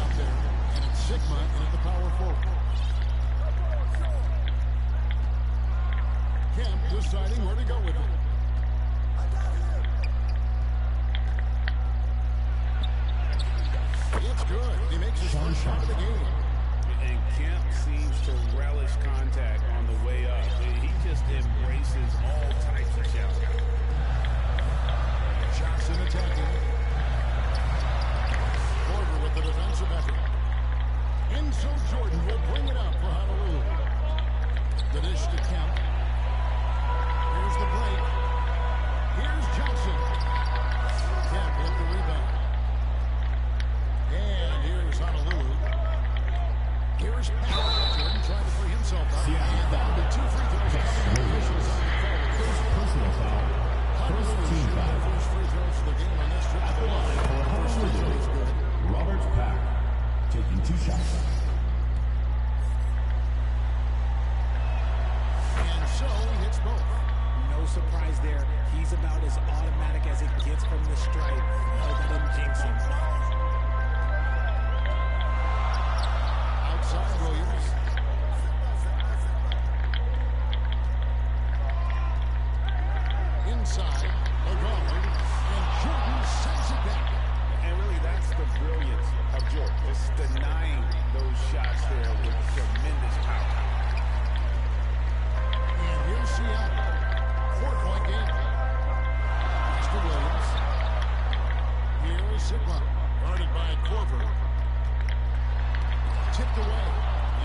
out there, and it's Sigma in at the power forward. Kemp deciding where to go with it. It's good. He makes his first shot of the game. And Kemp seems to relish contact on the way up. He just embraces all types of challenges. Johnson attacking. Porter with the defensive effort. Enzo Jordan will bring it up for Honolulu. The dish to Kemp. Here's the break. Here's Johnson. Kemp with the rebound. And here's Honolulu. Here's Papi. Jordan trying to free himself up. And that'll be 2 free throws. First personal foul. First team foul. First free throws for the game on this trip. At the line for Honolulu, Robert Pack taking 2 shots. And so he hits both. No surprise there. He's about as automatic as it gets from the stripe. No, that didn't jinx him. Outside Williams. Inside, Gaurding, and Jordan sends it back. And really, that's the brilliance of Jordan. Just denying those shots there with tremendous power. And here's Seattle. 4-point game. Mr. Williams. Here is Sigma. Guarded by Corver. Tipped away.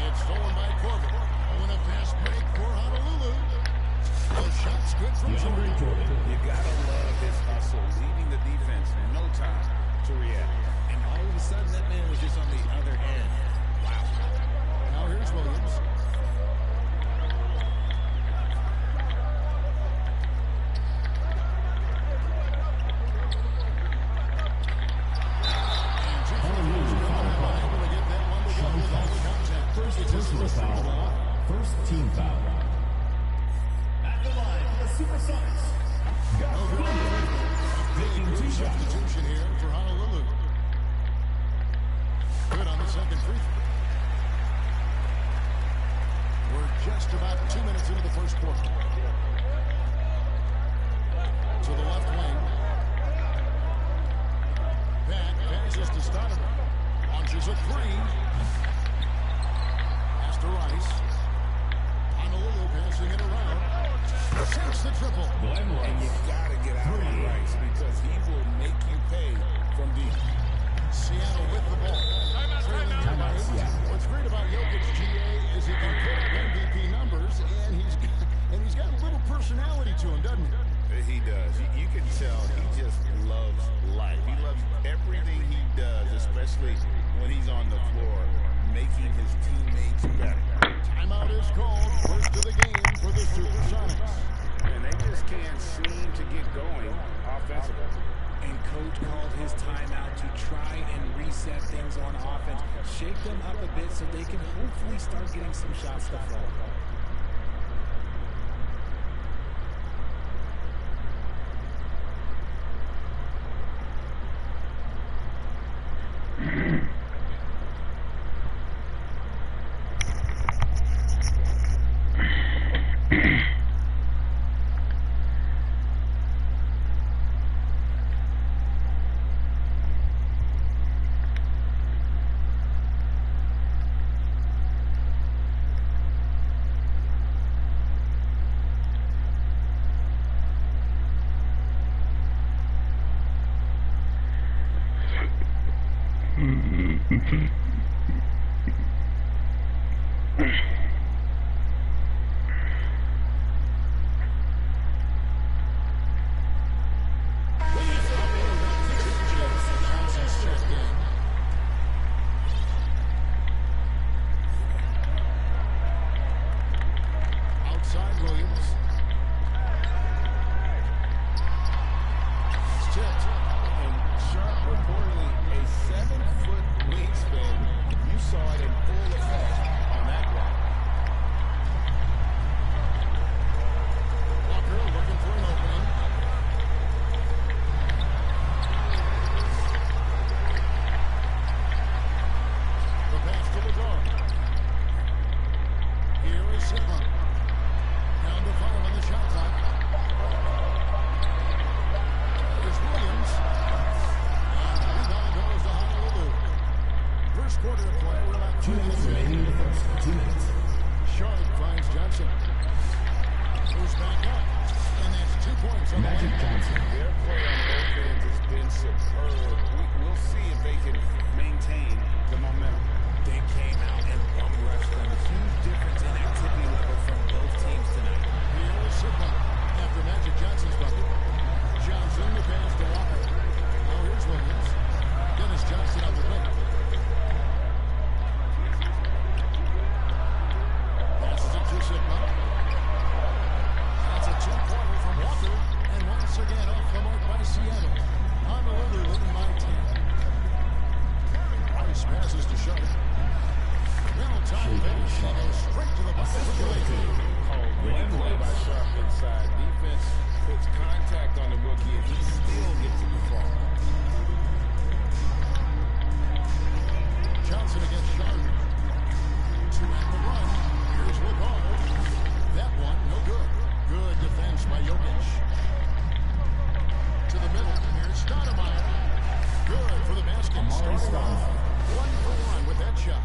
It's stolen by Corver. Oh, and a fast break for Honolulu. The shot's good from Jordan. You gotta love his hustle, leaving the defense no time to react. And all of a sudden, that man was just on the other end. Wow. Now here's Williams. First team foul. At the line for the Supersonics. Taking 2 shots. Substitution here for Honolulu. Good on the second free throw. We're just about 2 minutes into the first quarter. To the left wing. Pat passes to Stoudemire. Launches a 3. Pass to Rice. Honolulu passing it around. Sinks the triple. And you gotta get out on Rice because he will make you pay from deep. Seattle with the ball. Trailing by 8. What's great about Jokic, GA, is he can put up MVP numbers, and he's got a little personality to him, doesn't he? He does. You can tell he just loves life. He loves everything he does, especially when he's on the floor, making his teammates better. Timeout is called. First of the game for the Supersonics. And they just can't seem to get going offensively. And coach called his timeout to try and reset things on offense. Shake them up a bit so they can hopefully start getting some shots to fall. Outside Williams. It's tipped. And Sharp reportedly a 7-foot wingspan quarter of play. We're like 2 minutes remaining in the first. 2 minutes. Sharp finds Johnson. Moves back up. And that's 2 points on Magic Johnson. Their play on both ends has been superb. We'll see if they can maintain the momentum. They came out and bum rushed them. Huge difference in activity level from both teams tonight. Here is Sigma after Magic Johnson's bucket. Johnson the pass to Walker. Now here's Williams. Dennis Johnson on the wing. Passes it to Sigma. That's a 2-pointer from Walker. And once again off the mark by Seattle. Honolulu leading by 10. Rice passes to Sharp. Middle time finish. He goes straight to the bucket. Great play by Sharp inside. Defense puts contact on the rookie, and he still gets to perform. Johnson against Sharp. 2 at the run. Here's Lagar. That one, no good. Good defense by Jokic. To the middle. Here's Stoudemire. Good for the basket. Stoudemire. 1 for 1 with that shot.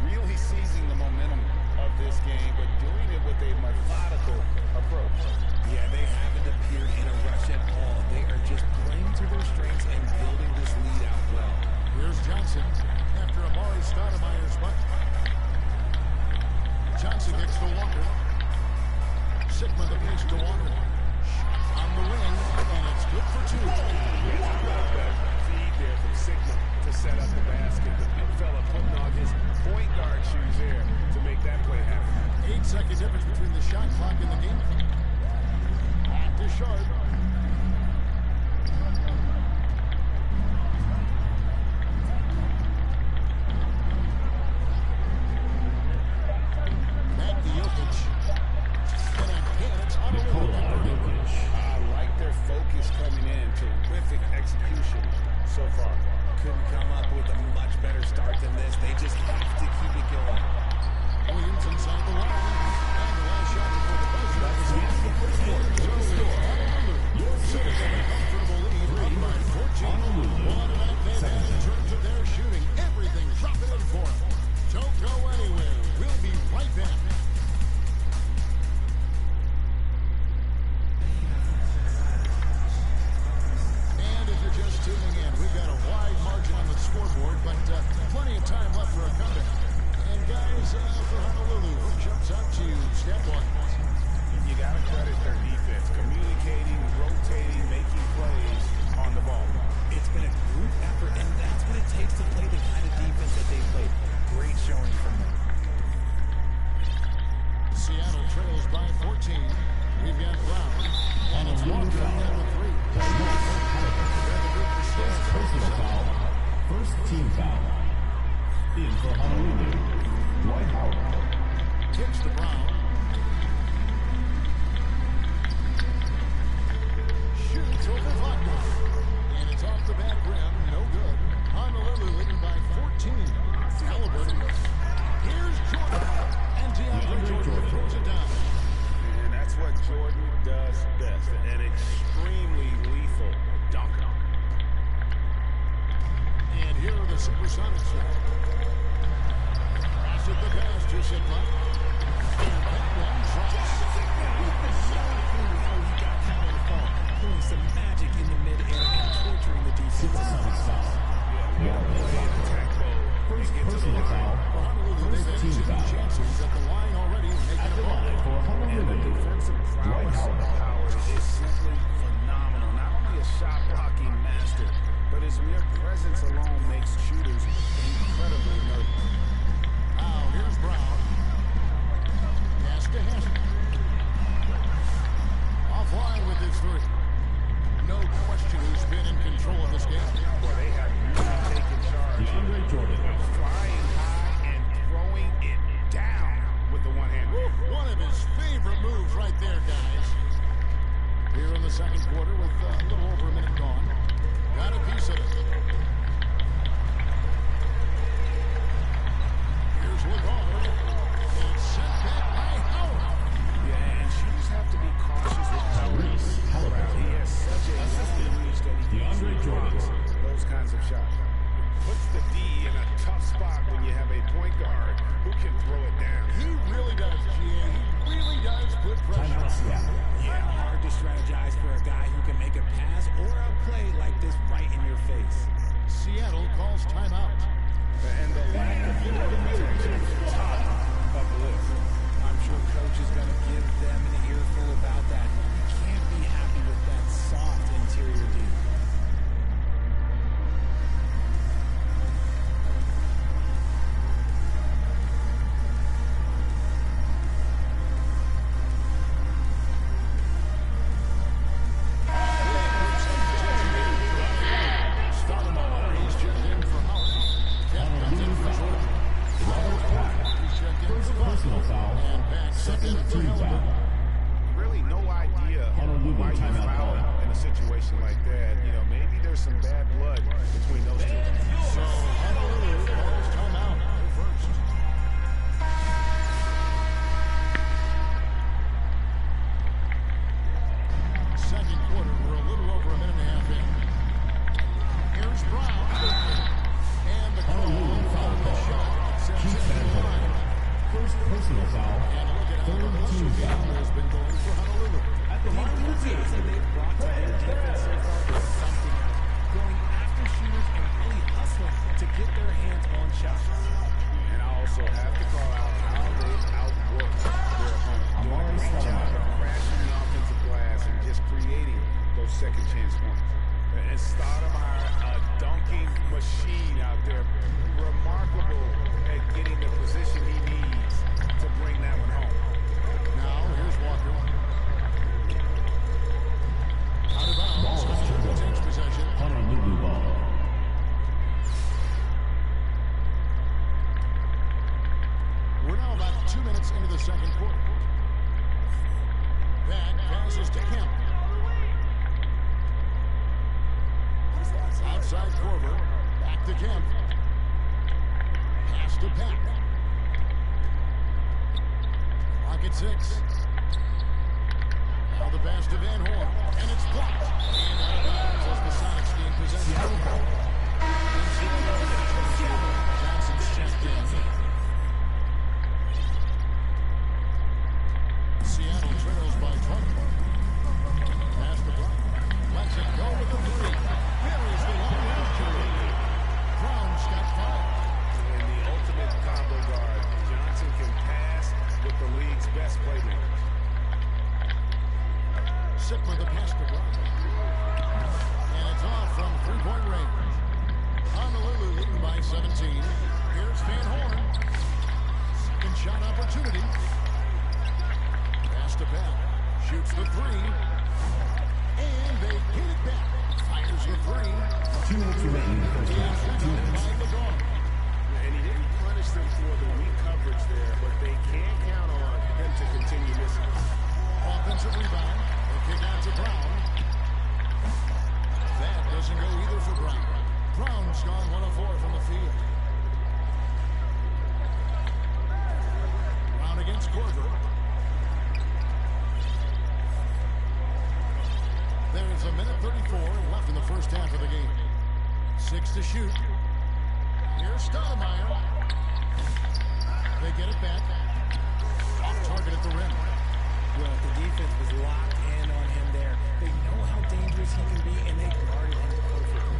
Really seizing the momentum of this game, but doing it with a methodical approach. Yeah, they haven't appeared in a rush at all. They are just playing to their strengths and building this lead out well. Here's Johnson after Amari Stoudemire's bucket. Johnson gets to Walker. Sigma the pace to Walker. On the wing, and it's good for 2. Feed there from Sigma to set up the basket. The big fella putting on his point guard shoes there to make that play happen. 8-second difference between the shot clock and the game. Back to Sharp. Back to Jokic. And again, it's Honolulu. I like their focus coming in. Terrific execution so far. Couldn't come up with a much better start than this. They just have to keep it going. Williams inside the line. And the last shot before the buzzer. That was the end of the first quarter. Sitting in a comfortable lead, up by 14. What an advantage in terms of their shooting. Everything dropping in for them. Don't go anywhere. We'll be right back. And if you're just tuning in, we've got a wide margin on the scoreboard, but plenty of time left for a comeback. And guys, for Honolulu, who jumps out to you? Step 1. You got to credit their defense. Communicating, rotating, making plays on the ball. It's been a group effort, and that's what it takes to play the kind of defense that they played. Great showing from them. Seattle trails by 14. We've got Brown, and it's Walker on the 3. Personal foul. First team foul. In for Honolulu. Dwight Howard. Kicks to Brown. Shoots over Wagner. And it's off the back rim. No good. Honolulu leading by 14. Halliburton. Here's Jordan. And DeAndre Jordan throws it down. And that's what Jordan does best. An extremely lethal dunker. And here are the Supersonics. Pass it the pass to Sigma. And that one drops. Oh, he got down on the fall, doing some magic in the mid-air and torturing the defense. Supersonics foul. First personal foul. First team foul. Chances at the line already. At the line for Honolulu. Defensive Dwight prowess of Howard. Howard is simply phenomenal. Not only a shot blocking master, but his mere presence alone makes shooters incredibly nervous. Now here's Brown. Pass to Haskell. Offline with his 3. No question who's been in control of this game. Well, they have really taken charge. DeAndre Jordan. Flying high and throwing it down with the one-hand. One of his favorite moves right there, guys. Here in the second quarter with a little over a minute gone. Got a piece of it. Here's Lagar. And it's sent back by Howard. Yeah, and shooters have to be cautious with Tyrese Halliburton. He has such a Assisted. long reach that he DeAndre usually Jordan. blocks those kinds of shots. puts the D in a tough spot when you have a point guard who can throw it down. He really does, GA. He really does put pressure on him. Yeah, hard to strategize for a guy who can make a pass or a play like this right in your face. Seattle calls timeout. And the lack of unit protection is top of the list. I'm sure coach is going to give them an earful about that. You can't be happy with that soft interior D. Really no idea why you foul in a situation like that. You know, maybe there's some bad blood between those two. So Honolulu calls timeout first. Second quarter, we're a little over a minute and a half in. Here's Brown. And the call on the shot. Sends it to the line. First personal foul. And look at how the hustle game has been going for Honolulu. The enthusiasm they've brought to their defense so far is something else. Going after shooters and really hustling to get their hands on shots. And I also have to call out how they outworked their opponent. Doing a great job of crashing the offensive glass and just creating those second chance points. And Stoudemire, a dunking machine out there. Remarkable at getting the position he needs to bring that one home. Now, here's Walker. Out of bounds. Honolulu takes possession. Honolulu ball. We're now about 2 minutes into the second quarter. Back passes to Kemp. Outside Corver. Back to Kemp. Pass to Pack. Clock at 6. Now the pass to Van Horn. And it's blocked. And out of bounds as the Sonics gain possession. Johnson's checked in. Seattle trails by 20. Pass to Brown. Lets it go with the three. Here is the long range jumper. Brown's got 5. And the ultimate combo guard. Johnson can pass with the league's best playmakers. Sitman the pass to Brown. And it's off from three-point range. Honolulu leading by 17. Here's Van Horn. Second shot opportunity. Pass to Pat. Shoots the three. And they get it back. Fires the three. 2 minutes remaining in the first half. 2 minutes. And he didn't punish them for the weak coverage there, but they can't count on him to continue missing. Offensive rebound. They kick out to Brown. That doesn't go either for Brown. Brown's gone 1 of 4 from the field. Brown against Corver. There is a minute 34 left in the first half of the game. 6 to shoot. Here's Stoudemire. They get it back. Off target at the rim. Well, the defense was locked in on him there. They know how dangerous he can be, and they guarded him perfectly.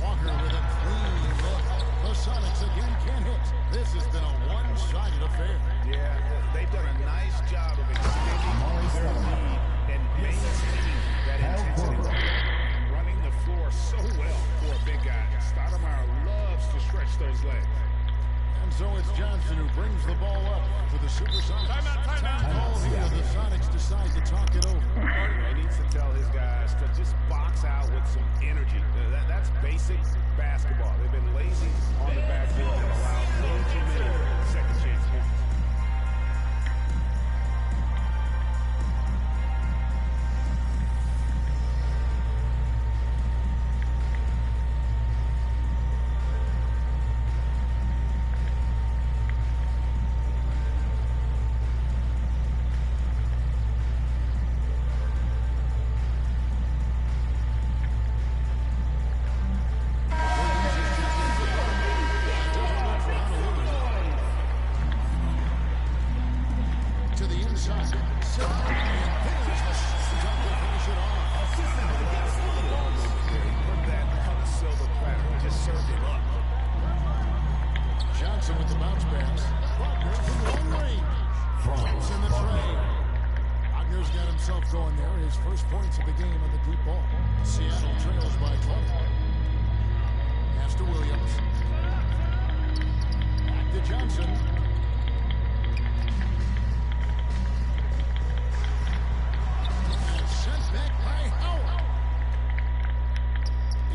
Walker with a clean look. The Sonics again can't hit. This has been a one-sided affair. Yeah, they've done a nice job of extending their lead and maintaining that intensity and running the floor so well for a big guy. Stoudemire loves to stretch those legs. And so it's Johnson who brings the ball up for the Supersonics. Time call here. The Sonics decide to talk it over. He needs to tell his guys to just box out with some energy. That's basic basketball. They've been lazy on the backboard and allowed way too many second chance points. Johnson with the bounce pass. Wagner from long range. Puts in the tray. Wagner's got himself going there. His first points of the game on the deep ball. Seattle trails by 20. Pass to Williams. Back to Johnson. And sent back by Howard.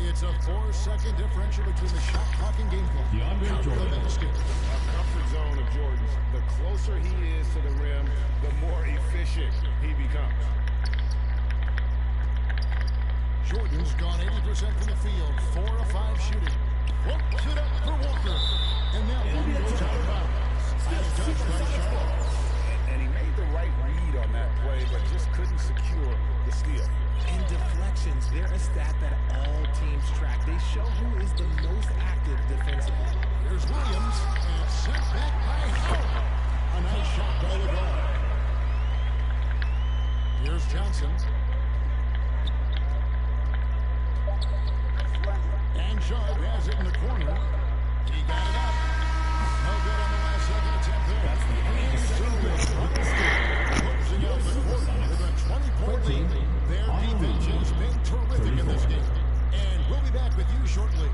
It's a 4-second differential between the shot clock and game clock. DeAndre Jordan. A comfort zone of Jordan's. The closer he is to the rim, the more efficient he becomes. Jordan's gone 80% from the field. 4 of 5 shooting. Whoops it up for Walker. And now one goes out of bounds. Nice touch by Shaw. And he made the right read on that play, but just couldn't secure the steal. In deflections, they're a stat that all teams track. They show who is the most active defensively. Here's Williams. And sent back by Howard. A nice shot by the guard. Here's Johnson. And Judd has it in the corner. He got it up. No good on the last second attempt there. That's the closing out the quarter with a 20-point lead. Their defense has been terrific in this game. And we'll be back with you shortly.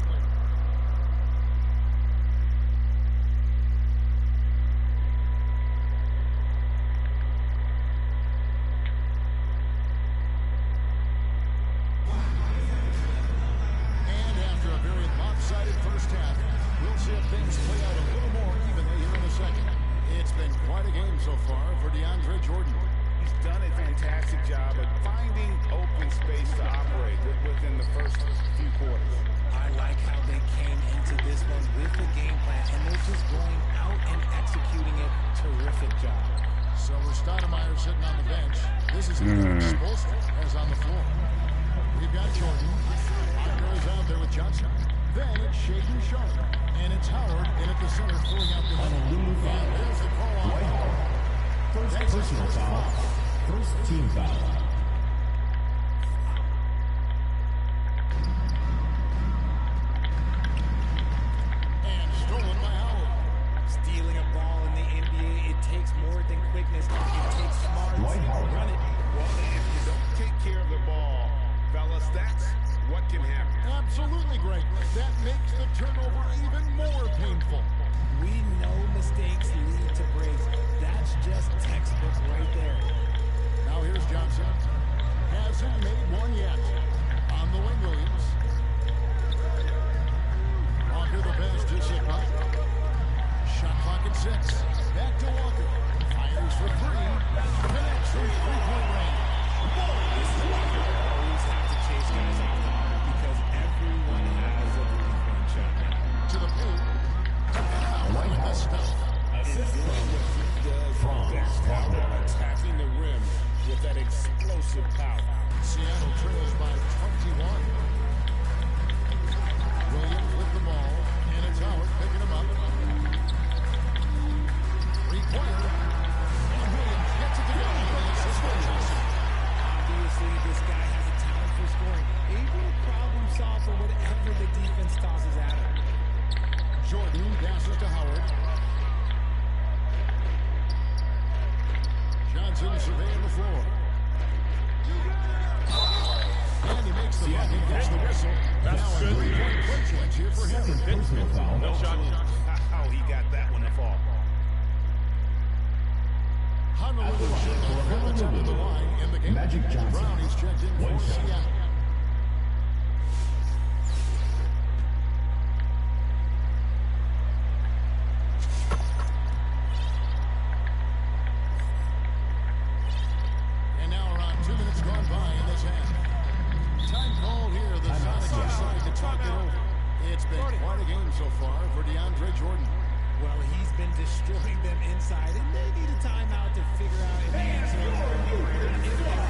First half. We'll see if things play out a little more evenly here in a second. It's been quite a game so far for DeAndre Jordan. He's done a fantastic job of finding open space to operate within the first few quarters. I like how they came into this one with the game plan, and they're just going out and executing it. Terrific job. So we're Stoudemire sitting on the bench. This is Spolstra as on the floor. We've got Jordan. Wagner is out there with Johnson. Then it's Shaden Sharp. And it's Howard in at the center, filling out the middle. And there's the call on Howard. First personal foul. First team foul. And stolen by Howard. Stealing a ball in the NBA, it takes more than quickness. It takes smarts. Run it. Well, if you don't take care of the ball, fellas, that's what can happen. Absolutely great. That makes the turnover even more painful. We know mistakes lead to breaks. That's just textbook right there. Now here's Johnson. Hasn't made one yet. On the wing, Williams. Walker the best to Sipa. Shot clock at 6. Back to Walker. Fires for 3. Connects from 3-point range. This is why you always have to chase guys off the mark, because everyone has a three-point shot. To the paint. White House stuff. Attacking the rim with that explosive power. Seattle trails by 21. Williams with the ball, and it's Howard picking him up. Three-pointer, and Williams gets it to go. Obviously, this guy has a talent for scoring, able to problem solve for whatever the defense tosses at him. Jordan passes to Howard. Johnson surveying the floor. And he makes the bucket, gets the whistle. Now a three-point play chance here for him. Personal foul. No shot. How he got that one to fall. Honolulu should have minutes under the line in the game. Magic Johnson. Brownies checked in for Seattle. And now around 2 minutes gone by in this half. Time called here. The Sonics decide to talk it over. It's been quite a game so far for DeAndre Jordan. Well, he's been destroying them inside, and they need a timeout to figure out if there is one.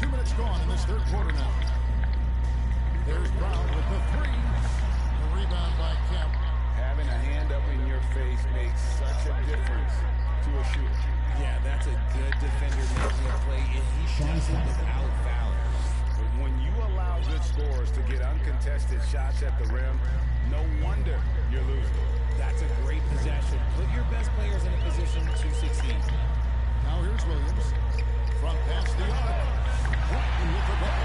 2 minutes gone in this third quarter now. There's Brown with the three. The rebound by Kemp. Having a hand up in your face makes such a difference to a shooter. Yeah, that's a good defender making a play, and he does it without foul. But when you allow good scorers to get uncontested shots at the rim, no wonder you're losing. That's a great possession. Put your best players in a position to succeed. Now here's Williams. From past the arc. Broughton with the ball.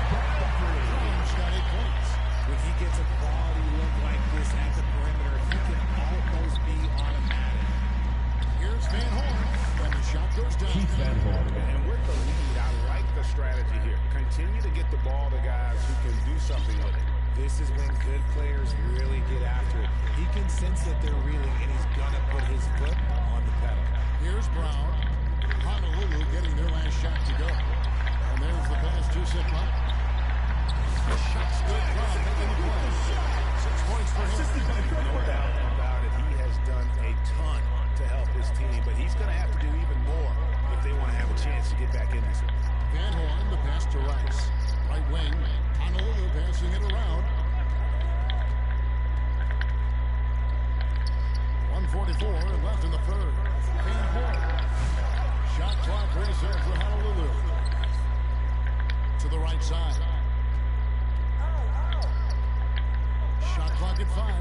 Williams got 8 points. When he gets a quality look like this at the perimeter, he can almost be automatic. Here's Van Horn. And the shot goes down. And with the lead, I like the strategy here. Continue to get the ball to guys who can do something with it. This is when good players really get after it. He can sense that they're reeling, and he's going to put his foot on the pedal. Here's Brown. Honolulu getting their last shot to go. And there's the pass to Sigma. The shot's good. Brown making the play. 6 points for him. No doubt about it. He has done a ton to help his team, but he's going to have to do even more if they want to have a chance to get back in this one. Van Horn, the pass to Rice. Right wing. Honolulu passing it around. 1:44 left in the third. Van Horn. Shot clock reserved for Honolulu. To the right side. Shot clock at 5.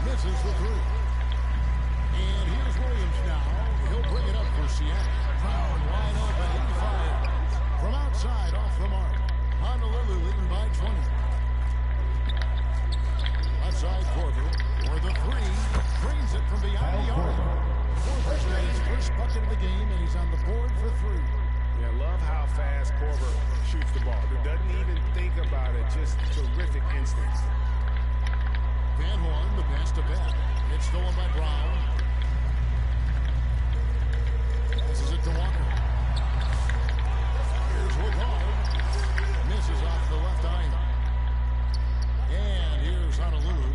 Misses the three. And here's Williams now. He'll bring it up for Seattle. Brown wide open. He fires. From outside off the mark. Honolulu leading by 20. Outside Corver for the three. Drains it from beyond the arc. Corver's got his first bucket of the game, and he's on the board for 3. Yeah, love how fast Corver shoots the ball. He doesn't even think about it. Just terrific instincts. Van Horn, the pass to Pat. It's stolen by Brown. Passes it to Walker. Here's Woodard. Misses off the left iron. And here's Honolulu.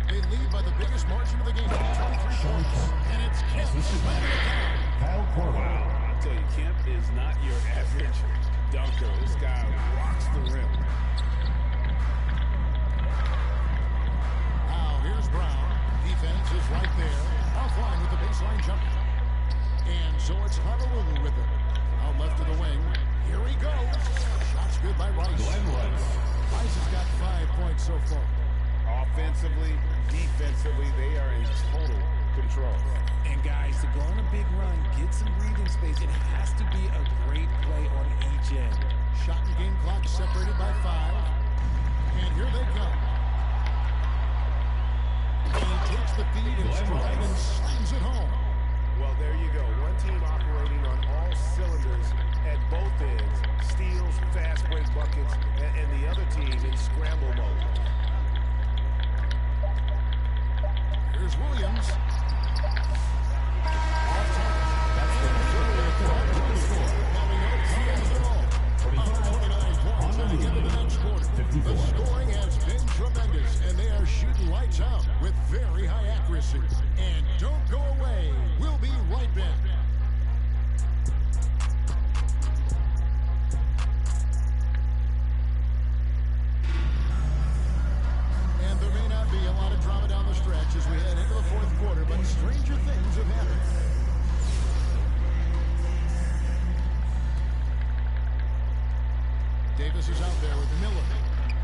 They lead by the biggest margin of the game, 23 points. And it's Kemp. Kyle Korver. Wow, I tell you, Kemp is not your average dunker. This guy rocks the rim. Now here's Brown. Defense is right there. Offline with the baseline jumper. And so it's Honolulu with it. Out left to the wing. Here he goes. Shot's good by Rice. Rice has got 5 points so far. Offensively, defensively, they are in total control. And guys, to go on a big run, get some breathing space, it has to be a great play on each end. Shot and game clock separated by 5. And here they come. And he takes the feed in stride and slams it home. Well, there you go. One team operating on all cylinders at both ends. Steals, fast break buckets, and the other team in scramble mode. Here's Williams. The scoring has been tremendous, and they are shooting lights out with very high accuracy. And don't go away. We'll be right back. And there may not be a lot of drama down the stretch as we head into the fourth quarter, but stranger things have happened. Davis is out there with Miller.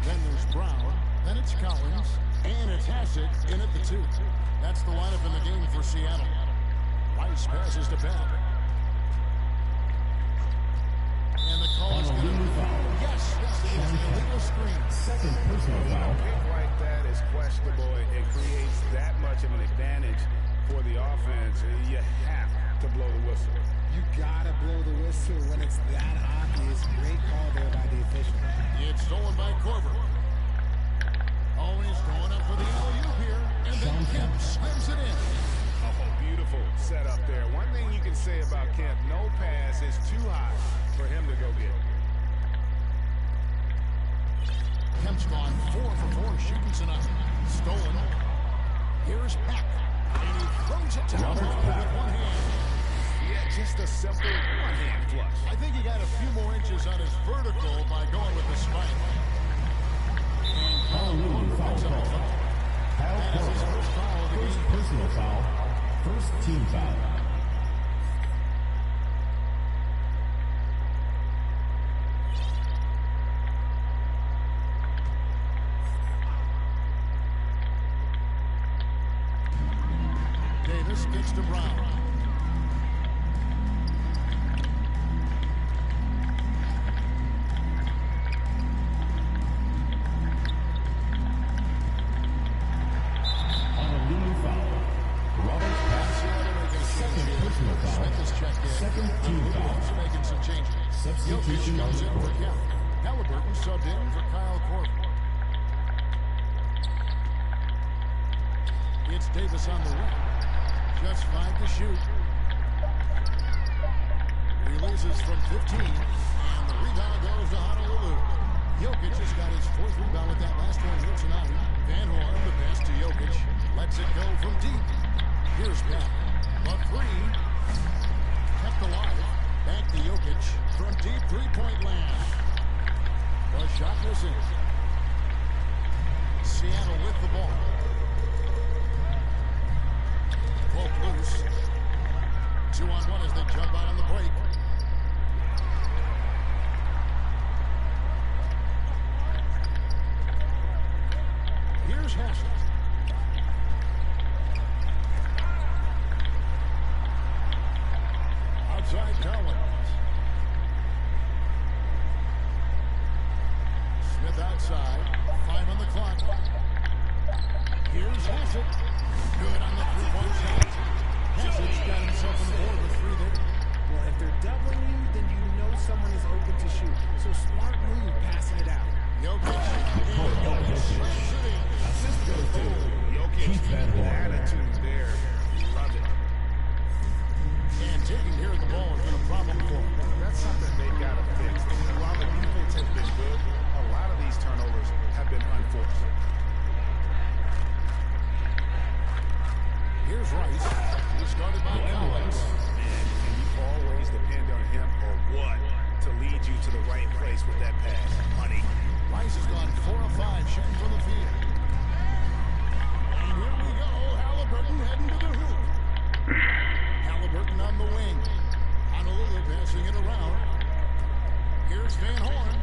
Then there's Brown. Then it's Collins. And it's Hasek in at the 2. That's the lineup in the game for Seattle. Rice passes to Pat. And the call is going to be foul. Yes, it is an illegal screen. Second personal foul. A pick like that is questionable. It creates that much of an advantage for the offense. You have to blow the whistle. You gotta blow the whistle when it's that obvious. Great call there by the official. It's stolen by Corver. Always going up for the alley-oop here. And then Kemp slams it in. Oh, beautiful setup there. One thing you can say about Kemp, no pass is too high for him to go get. Kemp's gone 4 for 4 shooting tonight. Stolen. Here's Pack. And he throws it to Malotto with one hand. Yeah, just a simple one-hand flush. I think he got a few more inches on his vertical by going with the spike. Honolulu foul call. Kyle Korver. First personal foul. First team foul. Davis gets to Brown. Honolulu foul. Roberts pass. Second personal foul. Second team foul. Making some changes. Substitution Jokic on comes the in for court. Kemp. Halliburton subbed in for Kyle Korver. It's Davis on the wing. Just 5 to shoot. Releases from 15, and the rebound goes to Honolulu. Jokic just got his 4th rebound with that last one here tonight. Van Horn, the pass to Jokic, lets it go from deep. Here's Pat. The 3, kept alive. Back to Jokic from deep 3-point land. The shot missing. Seattle with the ball. Broke loose. 2-on-1 as they jump out on the break. Here's Haslett. Outside Collins. Smith outside. 5 on the clock. Here's Haslett. Good on the 3-point shot. Haslett's got himself on the board with 3 there. Well, if they're doubling you, then you know someone is open to shoot. So smart move passing it out. Jokic. Assist goes to Jokic, Chief the Malottopapi. attitude there. Love it. And taking care of the ball has been a problem for him. That's something they got to fix. While the defense has been good, a lot of these turnovers have been unforced. Here's Rice. He started by Collins. Man, can you always depend on him or what to lead you to the right place with that pass? Money. Rice has gone 4 of 5 shooting from the field. And here we go. Halliburton heading to the hoop. Halliburton on the wing. Honolulu passing it around. Here's Van Horn.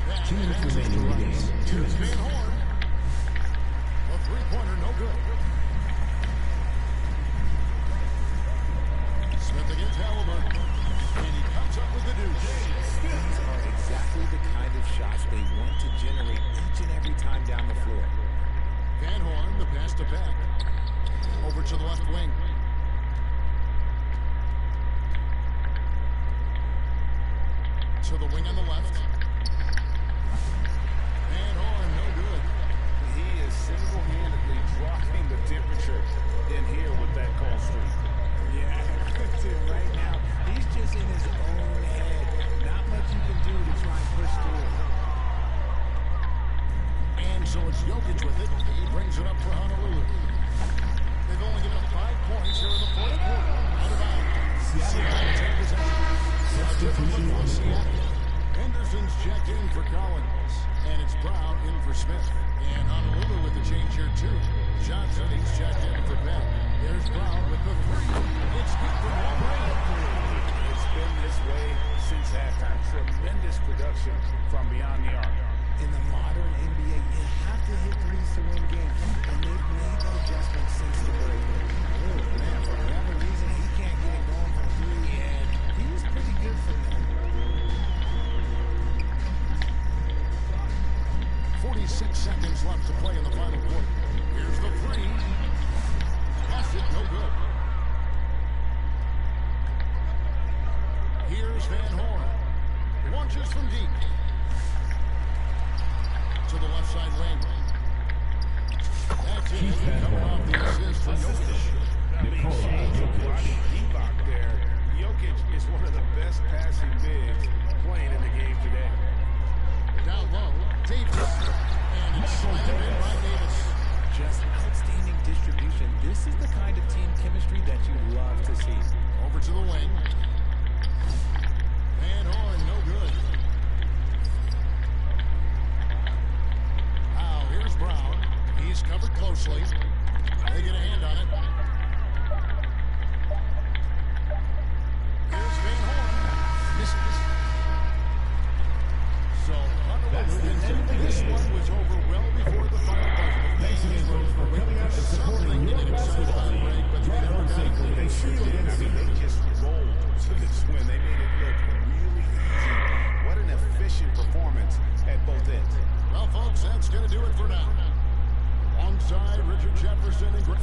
That 2 minutes passes remaining to in the Rice. game. 2 Here's Van minutes. Horn. A 3-pointer, no good. Smith against Halliburton. And he comes up with the deuce. These are exactly the kind of shots they want to generate each and every time down the floor. Van Horn, the pass to back. Over to the left wing. To the wing on the left. Van Horn, no good. He is single-handedly dropping the temperature in here with that cold streak. Yeah, that's it right now. He's just in his own head. Not much you can do to try and push through. And so it's Jokic with it. He brings it up for Honolulu. They've only given up 5 points here in the 4th quarter. Out of bounds. Seattle take possession. Substitution on the court. Henderson's checked in for Collins. And it's Brown in for Smith. And Honolulu with the change here too. Johnson, he's checked in for Beck. There's Brown with the 3. It's good for long range. It's been this way since halftime. Tremendous production from beyond the arc. In the modern NBA, you have to hit threes to win games. And they've made that adjustment since the break. Oh, man, for whatever reason, he can't get it going from 3. And he was pretty good from there. 46 seconds left to play in the final quarter. Here's the 3. Pass it, no good. Here's Van Horn. Launches from deep. To the left side wing. That's it. Coming off the assist from Jokic. Jokic there. Jokic is one of the best passing bigs playing in the game today. Down low, Davis. And it's slammed in by Davis. Just outstanding distribution. This is the kind of team chemistry that you love to the wing. Van Horn, no good. Now, here's Brown. He's covered closely. They get a hand on it. Here's Van Horn. Misses. So, this one was over well before the final buzzer. Thanks to these folks for coming out and supporting your basketball team. Drive home safely and shoot against it. They just rolled to this win. They made it look really easy. What an efficient performance at both ends. Well, folks, that's going to do it for now. Alongside Richard Jefferson and Greg.